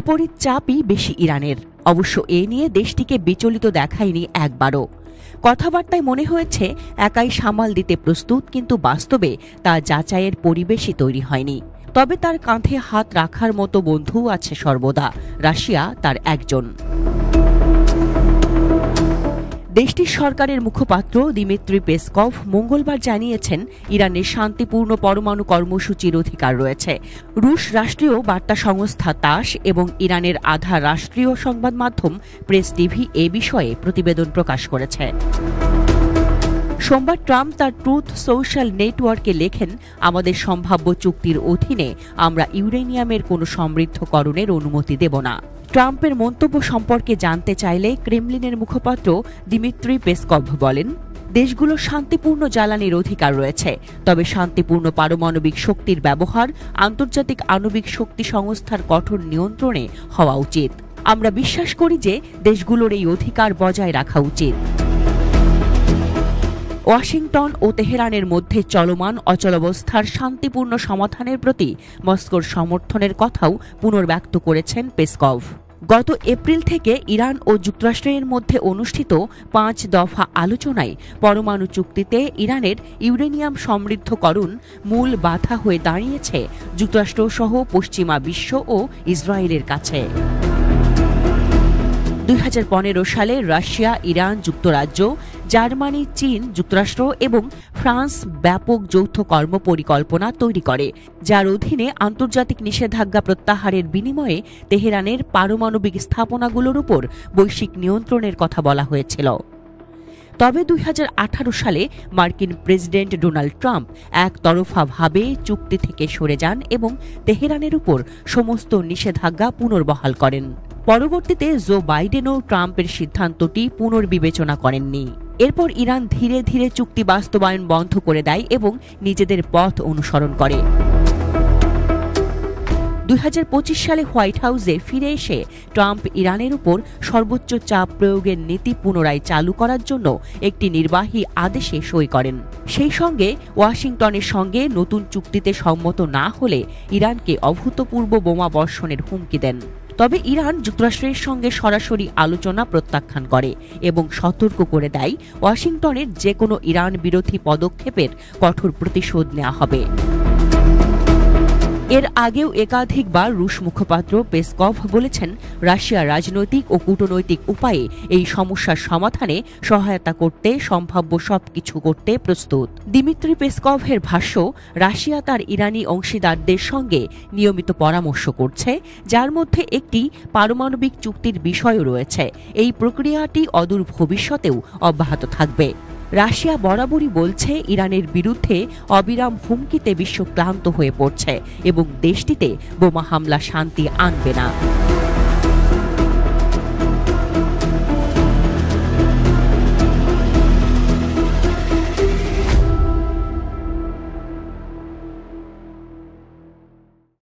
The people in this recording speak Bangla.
বিপরীত চাপই বেশি ইরানের। অবশ্য এ নিয়ে দেশটিকে বিচলিত দেখায়নি একবারও। কথাবার্তায় মনে হয়েছে একাই সামাল দিতে প্রস্তুত, কিন্তু বাস্তবে তা যাচাইয়ের পরিবেশই তৈরি হয়নি। তবে তার কাঁধে হাত রাখার মতো বন্ধু আছে সর্বদা, রাশিয়া তার একজন। দেশটির সরকারের মুখপাত্র দিমিত্রি পেসকভ মঙ্গলবার জানিয়েছেন, ইরানের শান্তিপূর্ণ পরমাণু কর্মসূচির অধিকার রয়েছে। রুশ রাষ্ট্রীয় বার্তা সংস্থা তাস এবং ইরানের আধা রাষ্ট্রীয় সংবাদ মাধ্যম প্রেস টিভি এ বিষয়ে প্রতিবেদন প্রকাশ করেছে। সোমবার ট্রাম্প তার ট্রুথ সোশ্যাল নেটওয়ার্কে লেখেন, আমাদের সম্ভাব্য চুক্তির অধীনে আমরা ইউরেনিয়ামের কোনো সমৃদ্ধকরণের অনুমতি দেব না। ট্রাম্পের মন্তব্য সম্পর্কে জানতে চাইলে ক্রেমলিনের মুখপাত্র দিমিত্রি পেসকভ বলেন, দেশগুলো শান্তিপূর্ণ জ্বালানির অধিকার রয়েছে, তবে শান্তিপূর্ণ পারমাণবিক শক্তির ব্যবহার আন্তর্জাতিক আণবিক শক্তি সংস্থার কঠোর নিয়ন্ত্রণে হওয়া উচিত। আমরা বিশ্বাস করি যে দেশগুলোর এই অধিকার বজায় রাখা উচিত। ওয়াশিংটন ও তেহরানের মধ্যে চলমান অচলাবস্থার শান্তিপূর্ণ সমাধানের প্রতি মস্কোর সমর্থনের কথাও পুনর্ব্যক্ত করেছেন পেসকভ। গত এপ্রিল থেকে ইরান ও যুক্তরাষ্ট্রের মধ্যে অনুষ্ঠিত 5 দফা আলোচনায় পরমাণু চুক্তিতে ইরানের ইউরেনিয়াম সমৃদ্ধকরণ মূল বাধা হয়ে দাঁড়িয়েছে যুক্তরাষ্ট্রসহ পশ্চিমা বিশ্ব ও ইসরায়েলের কাছে। 2015 সালে রাশিয়া, ইরান, যুক্তরাজ্য, জার্মানি, চীন, যুক্তরাষ্ট্র এবং ফ্রান্স ব্যাপক যৌথ কর্মপরিকল্পনা তৈরি করে, যার অধীনে আন্তর্জাতিক নিষেধাজ্ঞা প্রত্যাহারের বিনিময়ে তেহরানের পারমাণবিক স্থাপনাগুলোর উপর বৈশ্বিক নিয়ন্ত্রণের কথা বলা হয়েছিল। তবে 2018 সালে মার্কিন প্রেসিডেন্ট ডোনাল্ড ট্রাম্প একতরফাভাবে চুক্তি থেকে সরে যান এবং তেহরানের উপর সমস্ত নিষেধাজ্ঞা পুনর্বহাল করেন। পরবর্তীতে জো বাইডেনও ট্রাম্পের সিদ্ধান্তটি পুনর্বিবেচনা করেননি। এরপর ইরান ধীরে ধীরে চুক্তি বাস্তবায়ন বন্ধ করে দেয় এবং নিজেদের পথ অনুসরণ করে। 2025 সালে হোয়াইট হাউসে ফিরে এসে ট্রাম্প ইরানের উপর সর্বোচ্চ চাপ প্রয়োগের নীতি পুনরায় চালু করার জন্য একটি নির্বাহী আদেশে সই করেন। সেই সঙ্গে ওয়াশিংটনের সঙ্গে নতুন চুক্তিতে সম্মত না হলে ইরানকে অভূতপূর্ব বোমা বর্ষণের হুমকি দেন। তবে ইরান যুক্তরাষ্ট্রের সঙ্গে সরাসরি আলোচনা প্রত্যাখ্যান করে এবং সতর্ক করে দেয়, ওয়াশিংটনের যে কোনো ইরান বিরোধী পদক্ষেপের কঠোর প্রতিশোধ নেওয়া হবে। এর আগেও একাধিকবার রুশ মুখপাত্র পেসকভ বলেছেন, রাশিয়া রাজনৈতিক ও কূটনৈতিক উপায়ে এই সমস্যার সমাধানে সহায়তা করতে সম্ভাব্য সবকিছু করতে প্রস্তুত। দিমিত্রি পেসকভের ভাষ্য, রাশিয়া তার ইরানি অংশীদারদের সঙ্গে নিয়মিত পরামর্শ করছে, যার মধ্যে একটি পারমাণবিক চুক্তির বিষয়ও রয়েছে। এই প্রক্রিয়াটি অদূর ভবিষ্যতেও অব্যাহত থাকবে। রাশিয়া বরাবরই বলছে, ইরানের বিরুদ্ধে অবিরাম হুমকিতে বিশ্ব ক্লান্ত হয়ে পড়ছে এবং দেশটিতে বোমা হামলা শান্তি আনবে না।